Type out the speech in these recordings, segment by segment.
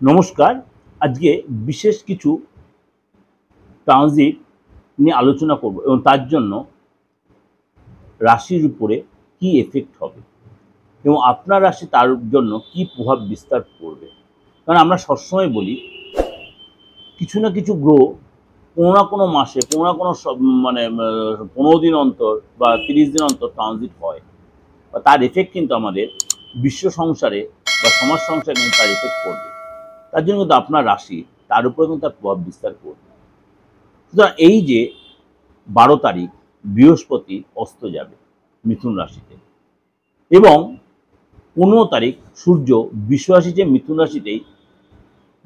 নমস্কার। আজকে বিশেষ কিছু ট্রানজিট নিয়ে আলোচনা করব এবং তার জন্য রাশির উপরে কি এফেক্ট হবে এবং আপনার রাশি তার জন্য কি প্রভাব বিস্তার করবে। কারণ আমরা সবসময় বলি কিছু না কিছু গ্রহ কোনো না কোনো মাসে কোনো না কোনো মানে 15 দিন অন্তর বা 30 দিন অন্তর ট্রানজিট হয় বা তার এফেক্ট কিন্তু আমাদের বিশ্ব সংসারে বা সমাজ সংসারে কিন্তু তার এফেক্ট করবে। তার জন্য কিন্তু আপনার রাশি তার উপরে কিন্তু তার প্রভাব বিস্তার করবে। সুতরাং এই যে 12 তারিখ বৃহস্পতি অস্ত যাবে মিথুন রাশিতে এবং 15 তারিখ সূর্য বৃষ রাশি যে মিথুন রাশিতেই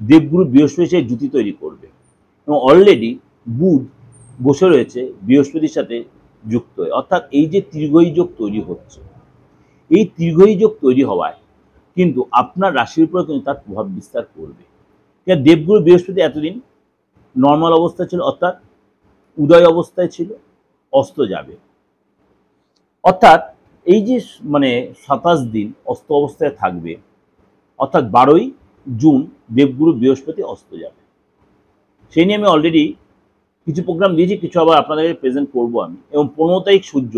দেবগুরু বৃহস্পতির সাথে জুতি তৈরি করবে এবং অলরেডি বুধ বসে রয়েছে বৃহস্পতির সাথে যুক্ত হয়ে, অর্থাৎ এই যে ত্রিগ্রহী যোগ তৈরি হচ্ছে, এই ত্রিগ্রহী যোগ তৈরি হওয়ায় কিন্তু আপনার রাশির উপরে কিন্তু তার প্রভাব বিস্তার করবে। দেবগুরু বৃহস্পতি এতদিন নর্মাল অবস্থা ছিল, অর্থাৎ উদয় অবস্থায় ছিল, অস্ত যাবে, অর্থাৎ এই যে 27 দিন অস্ত অবস্থায় থাকবে, অর্থাৎ 12ই জুন দেবগুরু বৃহস্পতি অস্ত যাবে। সেই নিয়ে আমি অলরেডি কিছু প্রোগ্রাম দিয়েছি, কিছু আবার আপনাদের প্রেজেন্ট করবো আমি। এবং 15 তারিখ সূর্য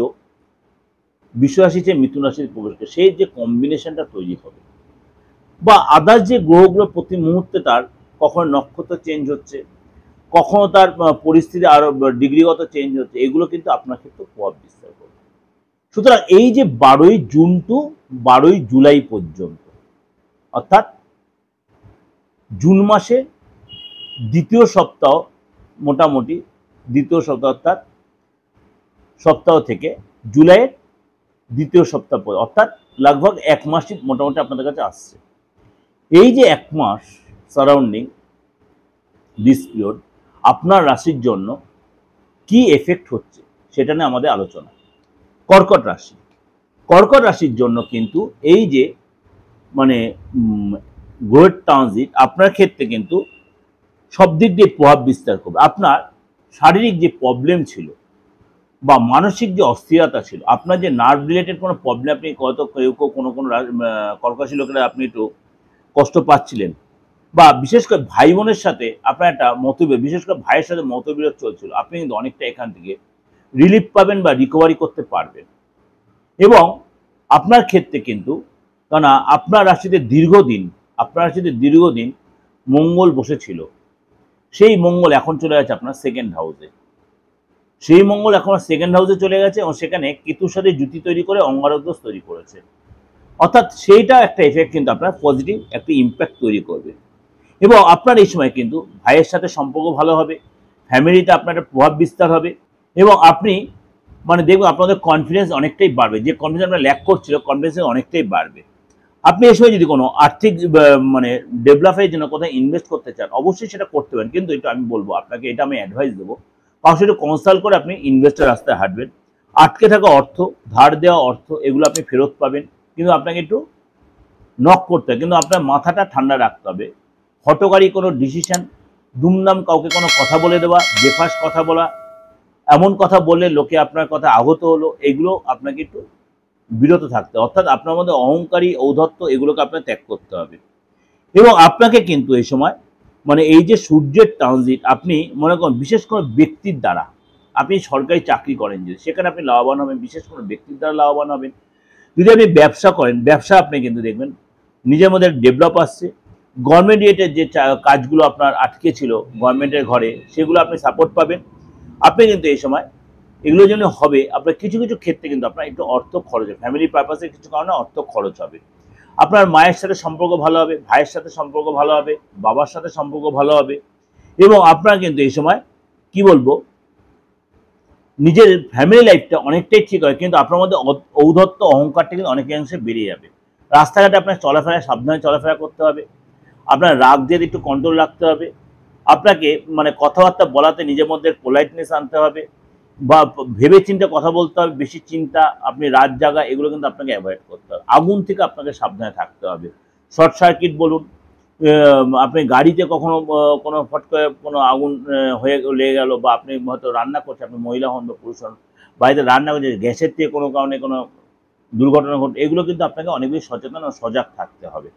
বৃষ রাশি থেকে মিথুন রাশিতে প্রবেশ করে, সেই যে কম্বিনেশনটা তৈরি হবে বা আদার্স যে গ্রহগুলো প্রতি মুহূর্তে তার কখনো নক্ষত্র চেঞ্জ হচ্ছে, কখনো তার পরিস্থিতি আরো ডিগ্রিগত চেঞ্জ হচ্ছে, এগুলো কিন্তু আপনার ক্ষেত্রে প্রভাব বিস্তার করবে। সুতরাং এই যে 12ই জুন টু 12ই জুলাই পর্যন্ত, অর্থাৎ জুন মাসের দ্বিতীয় সপ্তাহ, মোটামুটি দ্বিতীয় সপ্তাহ অর্থাৎ সপ্তাহ থেকে জুলাইয়ের দ্বিতীয় সপ্তাহ পর, অর্থাৎ লগভগ 1 মাসই মোটামুটি আপনাদের কাছে আসছে। এই যে 1 মাস সারাউন্ডিং দিস পিরিয়ড আপনার রাশির জন্য কি এফেক্ট হচ্ছে সেটা নিয়ে আমাদের আলোচনা। কর্কট রাশি, কর্কট রাশির জন্য কিন্তু এই যে গ্রহের ট্রানজিট আপনার ক্ষেত্রে কিন্তু সব দিক দিয়ে প্রভাব বিস্তার করবে। আপনার শারীরিক যে প্রবলেম ছিল বা মানসিক যে অস্থিরতা ছিল, আপনার যে নার্ভ রিলেটেড কোনো প্রবলেম, আপনি কেউ কোনো কোনো কর্কট রাশির লোকেরা আপনি একটু কষ্ট পাচ্ছিলেন, বা বিশেষ করে ভাই বোনের সাথে আপনার একটা মতবিরোধ, বিশেষ করে ভাইয়ের সাথে মতবিরোধ চলছিল, আপনি কিন্তু অনেকটা এখান থেকে রিলিফ পাবেন বা রিকভারি করতে পারবেন। এবং আপনার ক্ষেত্রে কিন্তু, কারণ আপনার রাশিতে দীর্ঘদিন মঙ্গল বসেছিল, সেই মঙ্গল এখন চলে গেছে আপনার সেকেন্ড হাউসে। সেই মঙ্গল এখন সেকেন্ড হাউসে চলে গেছে এবং সেখানে কেতুর সাথে জুতি তৈরি করে অঙ্গারক দোষ তৈরি করেছে, অর্থাৎ সেইটা একটা এফেক্ট কিন্তু আপনার পজিটিভ একটা ইম্প্যাক্ট তৈরি করবে। এবং আপনার এই সময় কিন্তু ভাইয়ের সাথে সম্পর্ক ভালো হবে, ফ্যামিলিতে আপনার একটা প্রভাব বিস্তার হবে এবং আপনি দেখবেন আপনাদের কনফিডেন্স অনেকটাই বাড়বে। যে কনফিডেন্স আপনার ল্যাক করছিল, কনফিডেন্স অনেকটাই বাড়বে। আপনি এই সময় যদি কোনো আর্থিক ডেভেলপের জন্য কোথাও ইনভেস্ট করতে চান, অবশ্যই সেটা করতে পারেন, কিন্তু এটা আমি বলবো আপনাকে, এটা আমি অ্যাডভাইস দেবো, কারোর সাথে কনসাল্ট করে আপনি ইনভেস্টের রাস্তায় হাঁটবেন। আটকে থাকা অর্থ, ধার দেওয়া অর্থ, এগুলো আপনি ফেরত পাবেন, কিন্তু আপনাকে একটু নক করতে হবে, কিন্তু আপনার মাথাটা ঠান্ডা রাখতে হবে। হঠকারী কোনো ডিসিশন, দুমদাম কাউকে কোনো কথা বলে দেওয়া, বেফাস কথা বলা, এমন কথা বললে লোকে আপনার কথা আহত হলো, এগুলো আপনাকে একটু বিরত থাকতে, অর্থাৎ আপনার মধ্যে অহংকারী ঔদ্ধত্য, এগুলোকে আপনার ত্যাগ করতে হবে। এবং আপনাকে কিন্তু এই সময় এই যে সূর্যের ট্রানজিট, আপনি মনে করেন বিশেষ কোনো ব্যক্তির দ্বারা, আপনি সরকারি চাকরি করেন যদি, সেখানে আপনি লাভবান হবেন, বিশেষ কোনো ব্যক্তির দ্বারা লাভবান হবেন। যদি আপনি ব্যবসা করেন, ব্যবসা আপনি কিন্তু দেখবেন নিজের মধ্যে ডেভেলপ আসছে। গভর্নমেন্ট রিলেটেড যে কাজগুলো আপনার আটকে ছিল গভর্নমেন্টের ঘরে, সেগুলো আপনি সাপোর্ট পাবেন। আপনি কিন্তু এই সময় এগুলোর জন্য হবে, আপনার কিছু কিছু ক্ষেত্রে কিন্তু আপনার একটু অর্থ খরচ হবে, ফ্যামিলি পারপাসে কিছু কারণে অর্থ খরচ হবে। আপনার মায়ের সাথে সম্পর্ক ভালো হবে, ভাইয়ের সাথে সম্পর্ক ভালো হবে, বাবার সাথে সম্পর্ক ভালো হবে। এবং আপনার কিন্তু এই সময় কি বলবো, নিজের ফ্যামিলি লাইফটা অনেকটাই ঠিক হয়, কিন্তু আপনার মধ্যে ঔদ্ধত্য অহংকারটা কিন্তু অনেকাংশে বেড়ে যাবে। রাস্তাঘাটে আপনার চলাফেরা সাবধানে চলাফেরা করতে হবে, আপনার রাগ জেদ একটু কন্ট্রোল রাখতে হবে, আপনাকে কথাবার্তা বলাতে নিজের মধ্যে পোলাইটনেস আনতে হবে, বা ভেবে চিন্তে কথা বলতে হবে। বেশি চিন্তা, আপনি রাত জাগা, এগুলো কিন্তু আপনাকে অ্যাভয়েড করতে হবে। আগুন থেকে আপনাকে সাবধানে থাকতে হবে। শর্ট সার্কিট বলুন, আপনি গাড়িতে কখনো কোনো ফট করে কোনো আগুন হয়ে লেগে গেল, বা আপনি হয়তো রান্না করছেন, আপনি মহিলা হন বা পুরুষ হন, বাড়িতে রান্না করছে, গ্যাসের থেকে কোনো কারণে কোনো দুর্ঘটনা ঘটে, এগুলো কিন্তু আপনাকে অনেক বেশি সচেতন ও সজাগ থাকতে হবে।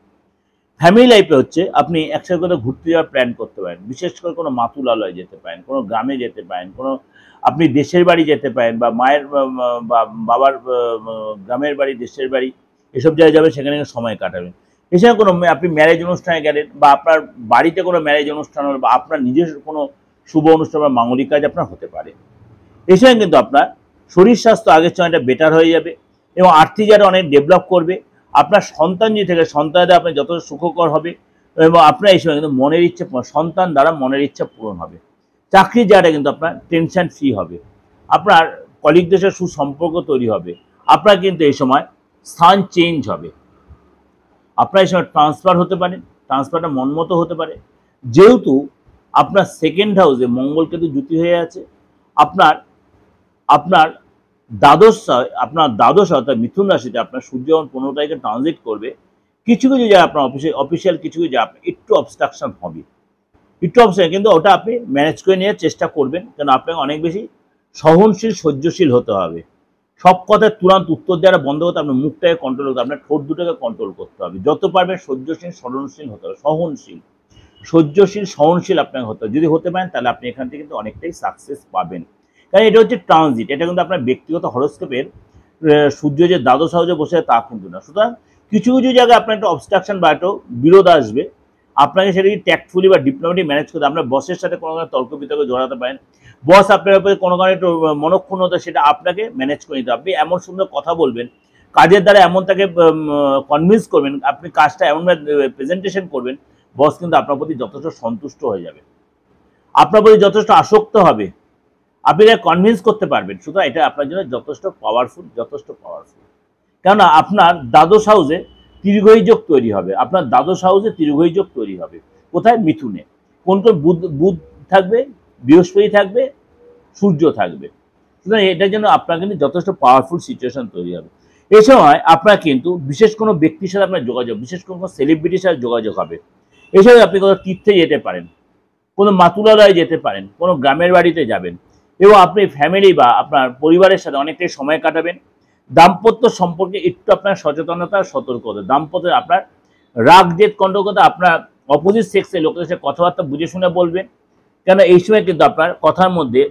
ফ্যামিলি লাইফে হচ্ছে আপনি একসাথে কোথাও ঘুরতে যাওয়ার প্ল্যান করতে পারেন, বিশেষ করে কোনো মাতুলালয় যেতে পারেন, কোনো গ্রামে যেতে পারেন, কোনো আপনি দেশের বাড়ি যেতে পারেন, বা মায়ের বা বাবার গ্রামের বাড়ি, দেশের বাড়ি, এসব জায়গায় যাবেন, সেখানে সময় কাটাবেন। এছাড়া কোনো আপনি ম্যারেজ অনুষ্ঠানে গেলেন, বা আপনার বাড়িতে কোনো ম্যারেজ অনুষ্ঠান হলো, বা আপনার নিজস্ব কোনো শুভ অনুষ্ঠান বা মাঙ্গলিক কাজ আপনার হতে পারে। এছাড়া কিন্তু আপনার শরীর স্বাস্থ্য আগের সময়টা বেটার হয়ে যাবে, এবং আর্থিক জায়গাটা অনেক ডেভেলপ করবে। আপনার সন্তান যদি থেকে সন্তানদের আপনার যথেষ্ট সুখকর হবে, এবং আপনার এই সময় কিন্তু মনের ইচ্ছে, সন্তান দ্বারা মনের ইচ্ছা পূরণ হবে। চাকরির জায়গাটা কিন্তু আপনার টেনশন ফ্রি হবে, আপনার কলিগদের সাথে সুসম্পর্ক তৈরি হবে, আপনার কিন্তু এই সময় স্থান চেঞ্জ হবে, আপনার এই সময় ট্রান্সফার হতে পারে, ট্রান্সফারটা মনমতো হতে পারে। যেহেতু আপনার সেকেন্ড হাউসে মঙ্গল কিন্তু জুতি হয়ে আছে, আপনার আপনার দ্বাদশ অর্থাৎ মিথুন রাশিতে আপনার সূর্য যখন 15 তারিখে ট্রানজিট করবে, কিছু কিছু জায়গায় আপনার অফিসিয়াল কিছু কিছু জায়গায় আপনার একটু অবস্ট্রাকশন হবে, একটু অবস্ট্রাকশন, কিন্তু ওটা আপনি ম্যানেজ করে নেওয়ার চেষ্টা করবেন, কারণ আপনাকে অনেক বেশি সহনশীল, সহ্যশীল হতে হবে। সব কথায় তুরন্ত উত্তর দেওয়াটা বন্ধ করতে আপনার মুখটাকে কন্ট্রোল করতে, আপনার ঠোঁট দুটোকে কন্ট্রোল করতে হবে। যত পারবেন সহ্যশীল, সহনশীল হতে হবে, সহনশীল, সহ্যশীল, সহনশীল আপনাকে হতে হবে। যদি হতে পারেন তাহলে আপনি এখান থেকে কিন্তু অনেকটাই সাকসেস পাবেন, কারণ এটা হচ্ছে ট্রানজিট, এটা কিন্তু আপনার ব্যক্তিগত হরস্কোপের সূর্য যে দ্বাদশ হাউসে বসে তা কিন্তু না। সুতরাং কিছু কিছু জায়গায় আপনার একটা অবস্ট্রাকশন বা একটা বিরোধ আসবে, আপনাকে সেটা ট্যাক্টফুলি বা ডিপ্লোমেটিক ম্যানেজ করতে, আপনার বসের সাথে কোনো তর্ক বিতর্কে জড়াতে পারেন, বস আপনার উপরে কোনো কারণে একটু মনক্ষুণ্ণতা, সেটা আপনাকে ম্যানেজ করে নিতে হবে। আপনি এমন সুন্দর কথা বলবেন, কাজের দ্বারা এমন তাকে কনভিন্স করবেন, আপনি কাজটা এমনভাবে প্রেজেন্টেশন করবেন, বস কিন্তু আপনার প্রতি যথেষ্ট সন্তুষ্ট হয়ে যাবে, আপনার প্রতি যথেষ্ট আসক্ত হবে, আপনি এটা কনভিন্স করতে পারবেন। সুতরাং এটা আপনার জন্য যথেষ্ট পাওয়ারফুল, যথেষ্ট পাওয়ারফুল। কেননা আপনার দ্বাদশ হাউসে তীর্ঘই যোগ তৈরি হবে, আপনার দ্বাদশ হাউসে তীর্ঘই যোগ তৈরি হবে। কোথায়? মিথুনে। কোন কোন? বুধ থাকবে, বৃহস্পতি থাকবে, সূর্য থাকবে। সুতরাং এটার জন্য আপনার কিন্তু যথেষ্ট পাওয়ারফুল সিচুয়েশন তৈরি হবে। এই সময় আপনার কিন্তু বিশেষ কোনো ব্যক্তির সাথে আপনার যোগাযোগ, বিশেষ কোনো সেলিব্রিটির সাথে যোগাযোগ হবে। এই সময় আপনি কোথাও তীর্থে যেতে পারেন, কোনো মাতুলালয়ে যেতে পারেন, কোনো গ্রামের বাড়িতে যাবেন, এবং আপনি ফ্যামিলি বা আপনার পরিবারের সাথে অনেকটাই সময় কাটাবেন। দাম্পত্য সম্পর্কে একটু আপনার সচেতনতা, সতর্কতা, দাম্পত্যে আপনার রাগ, জেদ, কণ্ঠকতা, আপনার অপোজিট সেক্সের লোকেদের সাথে কথাবার্তা বুঝে শুনে বলবেন, কেন এই সময় কিন্তু আপনার কথার মধ্যে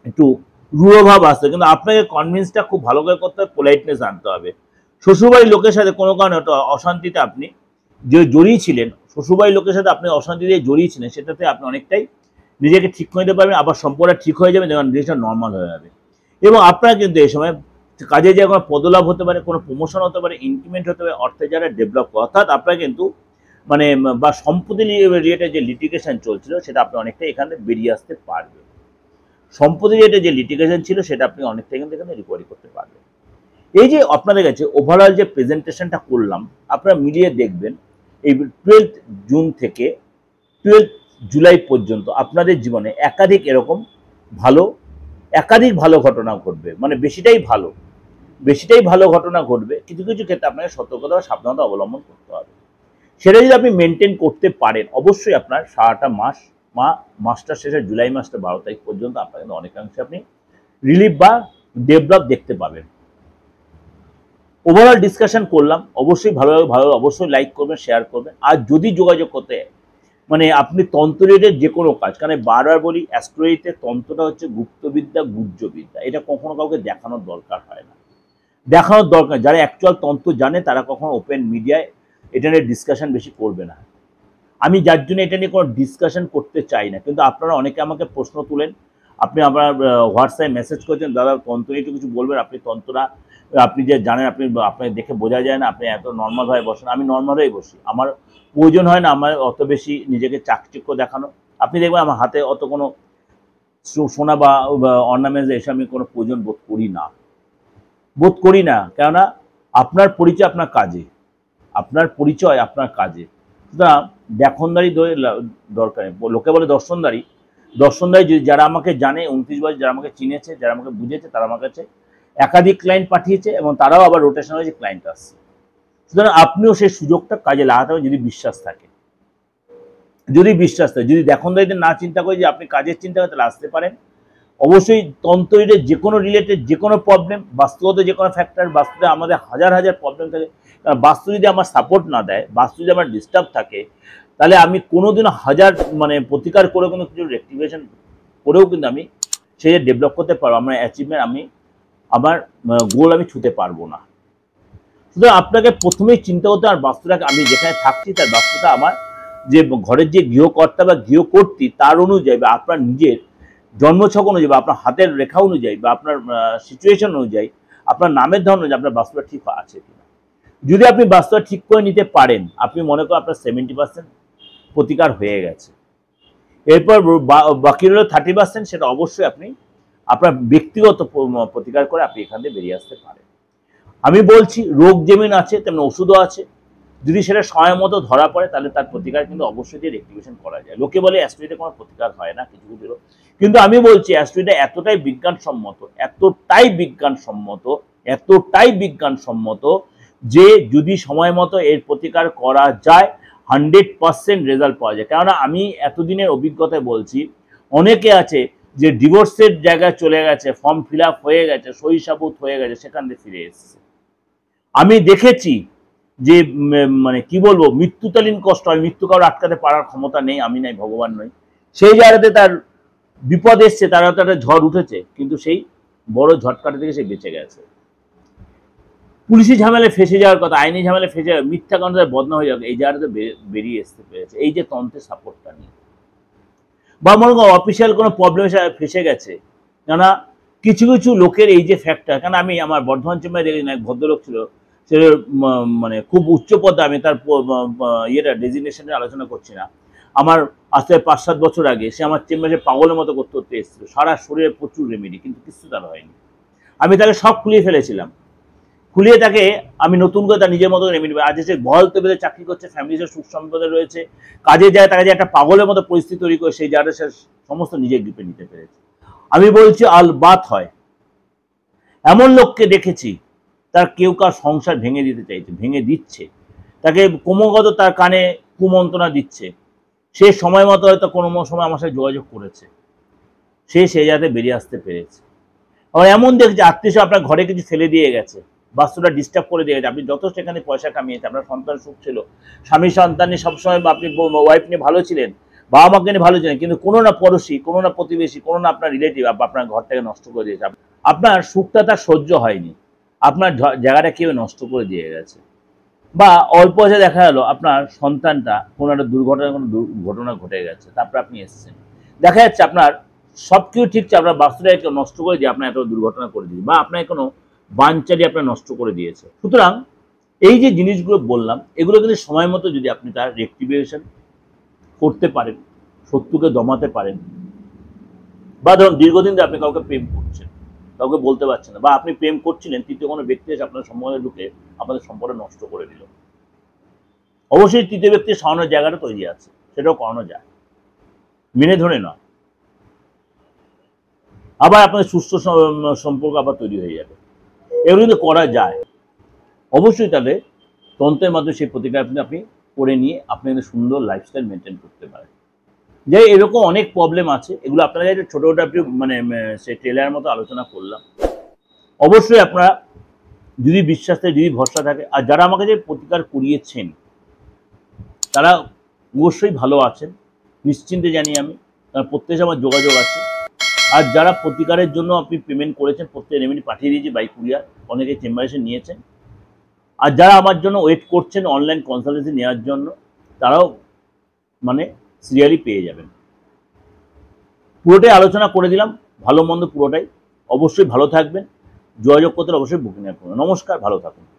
একটু রূঢ়ভাব আসছে, কিন্তু আপনাকে কনভিন্সটা খুব ভালো করে করতে হবে, পোলাইটনেস আনতে হবে। শ্বশুরবাড়ির লোকের সাথে কোনো কারণে অশান্তিতে আপনি যে জড়িয়ে ছিলেন, শ্বশুরবাড়ির লোকের সাথে আপনি অশান্তিতে জড়িয়ে ছিলেন, সেটাতে আপনি অনেকটাই নিজেকে ঠিক করে নিতে পারবেন, আবার সম্পর্কটা ঠিক হয়ে যাবে, যেমন জিনিসটা নর্মাল হয়ে যাবে। এবং আপনারা কিন্তু এই সময় কাজে যে কোনো পদলাভ হতে পারে, কোনো প্রমোশন হতে পারে, ইনক্রিমেন্ট হতে পারে, অর্থের যারা ডেভেলপ করে, অর্থাৎ আপনারা কিন্তু মানে বা সম্পত্তি রিলেটেড যে লিটিগেশন চলছিল সেটা আপনি অনেকটাই এখানে বেরিয়ে আসতে পারবেন। সম্পত্তি রিলেটেড যে লিটিগেশন ছিল সেটা আপনি অনেকটা কিন্তু এখানে রিকভারি করতে পারবেন। এই যে আপনাদের কাছে ওভারঅল যে প্রেজেন্টেশনটা করলাম, আপনারা মিলিয়ে দেখবেন এই 12 জুন থেকে 12 জুলাই পর্যন্ত আপনাদের জীবনে একাধিক ভালো ঘটনা ঘটবে, মানে বেশিটাই ভালো ঘটনা ঘটবে। কিছু কিছু ক্ষেত্রে আপনাকে সতর্কতা বা সাবধানতা অবলম্বন করতে হবে। সেটা যদি আপনি মেনটেন করতে পারেন, অবশ্যই আপনার সারাটা মাসটা শেষে জুলাই মাসটা 12 তারিখ পর্যন্ত আপনার কিন্তু অনেকাংশে আপনি রিলিফ বা ডেভেলপ দেখতে পাবেন। ওভারঅল ডিসকাশন করলাম, অবশ্যই ভালো অবশ্যই লাইক করবেন, শেয়ার করবেন। আর যদি যোগাযোগ করতে মানে আপনি তন্ত্র রিলেটেড যে কোনো কাজ, কারণ বারবার বলি অ্যাস্ট্রোলজিতে তন্ত্রটা হচ্ছে গুপ্তবিদ্যা, গুহ্যবিদ্যা, এটা কখনো কাউকে দেখানোর দরকার হয় না, দেখানোর দরকার। যারা অ্যাকচুয়াল তন্ত্র জানে তারা কখনো ওপেন মিডিয়ায় এটা নিয়ে ডিসকাশন বেশি করবে না। আমি যার জন্য এটা নিয়ে কোনো ডিসকাশন করতে চাই না, কিন্তু আপনারা অনেকে আমাকে প্রশ্ন তুলেন, আপনি আপনার হোয়াটসঅ্যাপে মেসেজ করেছেন, দাদা তন্ত্র একটু কিছু বলবেন, আপনি যে জানেন, আপনাকে দেখে বোঝা যায় না, আপনি এত নর্মালভাবে বসেন। আমি নর্মালভাবেই বসি, আমার প্রয়োজন হয় না আমার অত বেশি নিজেকে চাকচিক্য দেখানো। আপনি দেখবেন আমার হাতে অত কোনো সোনা বা অর্নামেন্টস এসে আমি কোনো প্রয়োজন বোধ করি না, কেননা আপনার পরিচয় আপনার কাজে। সুতরাং দেখনদারি দরকার নেই। লোকে বলে দর্শনদারি যারা আমাকে জানে, 29 বছর যারা আমাকে চিনেছে, যারা আমাকে বুঝেছে, তারা আমার কাছে একাধিক ক্লায়েন্ট পাঠিয়েছে, এবং তারাও আবার রোটেশন হয়েছে, ক্লায়েন্ট আসছে। সুতরাং আপনিও সেই সুযোগটা কাজে লাগাতে হবে, যদি বিশ্বাস থাকে। যদি দেখনদারিতে না চিন্তা করে যে আপনি কাজের চিন্তা করে, তাহলে আসতে পারেন। অবশ্যই তন্ত্রের যে কোনো রিলেটেড যে কোনো প্রবলেম, বাস্তুগত যে কোনো ফ্যাক্টর, বাস্তুতে আমাদের হাজার হাজার প্রবলেম থাকে। কারণ বাস্তু যদি আমার সাপোর্ট না দেয়, বাস্তু যদি আমার ডিস্টার্ব থাকে, তাহলে আমি কোনোদিনও হাজার মানে প্রতিকার করে কোনো কিছু রেক্টিফিকেশন করেও কিন্তু আমি সে ডেভেলপ করতে পারবো, আমার অ্যাচিভমেন্ট আমি আমার গোল আমি ছুঁতে পারবো না। সুতরাং আপনাকে প্রথমেই চিন্তা করতে আর বাস্তুটাকে আমি যেখানে থাকছি তার বাস্তুটা আমার যে ঘরের যে গৃহকর্তা বা গৃহকর্ত্রী তার অনুযায়ী বা আপনার নিজের জন্মছক অনুযায়ী বা আপনার হাতের রেখা অনুযায়ী বা আপনার সিচুয়েশন অনুযায়ী আপনার নামের ধরন অনুযায়ী আপনার বাস্তুটা ঠিক আছে কিনা। যদি আপনি বাস্তুটা ঠিক করে নিতে পারেন, আপনি মনে করেন আপনার 70% প্রতিকার হয়ে গেছে। এরপর বাকি রইল 30%, সেটা অবশ্যই আপনি আপনার ব্যক্তিগত প্রতিকার করে আপনি এখান থেকে বেরিয়ে আসতে পারেন। আমি বলছি রোগ যেমন আছে তেমন ওষুধও আছে। যদি সেটা সময় মতো ধরা পড়ে তাহলে তার প্রতিকার কিন্তু অবশ্যই দিয়ে রেক্টিফিকেশন করা যায়। লোকে বলে অ্যাস্ট্রোইডে কোনো প্রতিকার হয় না, কিছু কিছু, কিন্তু আমি বলছি অ্যাস্ট্রোইডে এতটাই বিজ্ঞানসম্মত, এতটাই বিজ্ঞানসম্মত যে যদি সময় মতো এর প্রতিকার করা যায় 100% রেজাল্ট পাওয়া যায়। কেননা আমি এতদিনের অভিজ্ঞতায় বলছি, অনেকে আছে যে ডিভোর্সের জায়গায় চলে গেছে, ফর্ম ফিল আপ হয়ে গেছে, সই সাবুত হয়ে গেছে, সেখান থেকে ফিরে এসেছে। আমি দেখেছি যে মানে কি বলবো, মৃত্যুকালীন কষ্ট হয়, মৃত্যু কারো আটকাতে পারার ক্ষমতা নেই, আমি নাই, ভগবান নই, সেই জায়গাতে তার বিপদ এসছে, তার হয়তো একটা ঝড় উঠেছে, কিন্তু সেই বড় ঝটকাটা থেকে সে বেঁচে গেছে। পুলিশি ঝামেলায় ফেসে যাওয়ার কথা, আইনি ঝামেলায় ফেসে যাওয়ার, মিথ্যা কারণে বদনাম হয়ে যাবে, এই জায়গাটাতে বেরিয়ে আসতে পেরেছে এই যে তন্ত্রের সাপোর্টটা নিয়ে। বা মনে করো অফিসিয়াল কোনো প্রবলেমে ফেসে গেছে, কেননা কিছু কিছু লোকের এই যে ফ্যাক্টর, কেন আমি আমার বর্ধমান চেম্বারে দেখি না, এক ভদ্রলোক ছিল, সে মানে খুব উচ্চ পদে, আমি তার ইয়েটা ডেজিগনেশনের আলোচনা করছি না, আমার আজ থেকে 5-7 বছর আগে সে আমার চেম্বারে পাগলের মতো করতে করতে এসেছিল, সারা শরীরে প্রচুর রেমেডি, কিন্তু কিছু তার হয়নি। আমি তাকে সব খুলিয়ে ফেলেছিলাম, খুলিয়ে তাকে আমি নতুন করে তার নিজের মতো রেমেডি, আজ সে বহল তবিয়তে চাকরি করছে, ফ্যামিলিতে সুখ সম্পদে রয়েছে, কাজে যায়, তাকে যে একটা পাগলের মতো পরিস্থিতি তৈরি করে সেই জায়গাটা সে সমস্ত নিজের গ্রিপে নিতে পেরেছে। আমি বলছি আল বাত হয়। এমন লোককে দেখেছি তার কেউ কার সংসার ভেঙে দিতে চাইছে, ভেঙে দিচ্ছে, তাকে ক্রমাগত তার কানে কুমন্ত্রণা দিচ্ছে, সে সময় মতো হয়তো কোনো সময় আমার সাথে যোগাযোগ করেছে, সে সেই জায়গাতে বেরিয়ে আসতে পেরেছে। আবার এমন দেখছে আত্মীয় আপনার ঘরে কিছু ফেলে দিয়ে গেছে, বাস্তুটা ডিস্টার্ব করে দিয়ে গেছে, আপনি যত সেখানে পয়সা কামিয়েছে, আপনার সন্তান সুখ ছিল, স্বামী সন্তান নিয়ে সবসময় আপনি ওয়াইফ নিয়ে ভালো ছিলেন, বাবা মাকে নিয়ে ভালো ছিলেন, কিন্তু কোনো না পড়োশি, কোনো না প্রতিবেশী, কোনো না আপনার রিলেটিভ আপনার ঘরটাকে নষ্ট করে দিয়েছে, আপনার সুখটা তার সহ্য হয়নি, আপনার জায়গাটা কেউ নষ্ট করে দিয়ে গেছে। বা অল্প বয়সে দেখা গেল আপনার সন্তানটা কোনো একটা দুর্ঘটনা ঘটে গেছে, তারপর আপনি এসেছেন, দেখা যাচ্ছে আপনার সব কিছু ঠিক আছে, আপনার বাস্তুটাকে কেউ নষ্ট করে দিয়ে আপনার একটা দুর্ঘটনা করে দিয়েছে, বা আপনার কোনো বানচারি আপনার নষ্ট করে দিয়েছে। সুতরাং এই যে জিনিসগুলো বললাম, এগুলো কিন্তু সময় মতো যদি আপনি তার রেক্টিফিকেশন করতে পারেন, শত্রুকে দমাতে পারেন, বা ধরুন দীর্ঘদিন ধরে আপনি কাউকে প্রেম করছেন, কাউকে বলতে পারছেন না, বা আপনি প্রেম করছিলেন, তৃতীয় কোনো ব্যক্তি এসে আপনার সম্পর্কে ঢুকে আপনাদের সম্পর্ক নষ্ট করে দিল, অবশ্যই তৃতীয় ব্যক্তির সরানোর জায়গাটা তৈরি আছে, সেটাও করানো যায়, মেনে ধরে নয়। আবার আপনাদের সুস্থ সম্পর্ক আবার তৈরি হয়ে যাবে, এগুলো কিন্তু করা যায়। অবশ্যই তাহলে তন্ত্রের মাধ্যমে সেই প্রতিকার আপনি করে নিয়ে আপনি কিন্তু সুন্দর লাইফস্টাইল মেনটেন করতে পারেন। যে এরকম অনেক প্রবলেম আছে, এগুলো আপনারা ছোটো ছোটো আপনি মানে সেই ট্রেলারের মতো আলোচনা করলাম। অবশ্যই আপনারা যদি বিশ্বাস থাকে, যদি ভরসা থাকে, আর যারা আমাকে যে প্রতিকার করিয়েছেন তারা অবশ্যই ভালো আছেন, নিশ্চিন্তে জানি আমি, কারণ প্রত্যেকে আমার যোগাযোগ আছে। আর যারা প্রতিকারের জন্য আপনি পেমেন্ট করেছেন, প্রত্যেক রেমেডি পাঠিয়ে দিয়েছি বাই কুরিয়ার, অনেকে চেম্বারে এসে নিয়েছেন। আর যারা আমার জন্য ওয়েট করছেন অনলাইন কনসালটেন্সি নেওয়ার জন্য, তারাও মানে সিরিয়ালি পেয়ে যাবেন। পুরোটাই আলোচনা করে দিলাম, ভালো মন্দ পুরোটাই। অবশ্যই ভালো থাকবেন, যোগাযোগ করতে অবশ্যই বুকিং করবেন। নমস্কার, ভালো থাকুন।